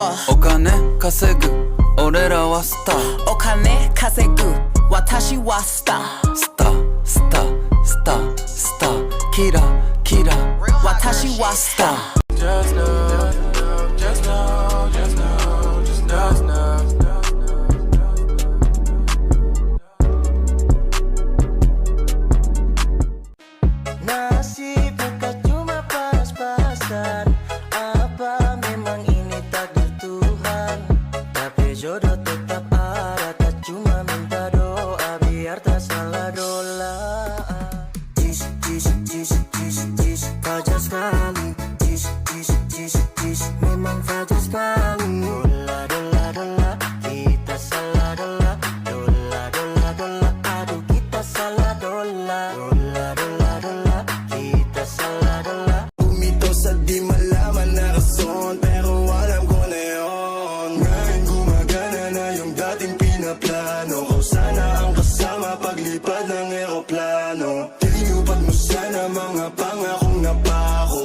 お金稼ぐ俺らはスターお金稼ぐ私はスタースタースタースタースターキラキラ私はスター Just know, just know, just know, just know. Nasib ka cuma pas-pasan. Apa memang ini takdir Tuhan? Tapi jodoh tetap ada, tak cuma minta doa biar tak salah dola. Jis, jis, jis, jis, jis, fajar sekali. Jis, jis, jis, jis, memang fajar sekali. Dola, dola, dola, kita salah dola. Dola, dola, dola, aduh kita salah dola. Dola, dola, dola, kita salah dola. Bumito sa di malaman na rason, pero alam ko na yun. Ngayon gumagana na yung dating pinaplano. Kung sana ang kasama paglipad ng eroplano. Tinupad mo sana mga pangakong napako.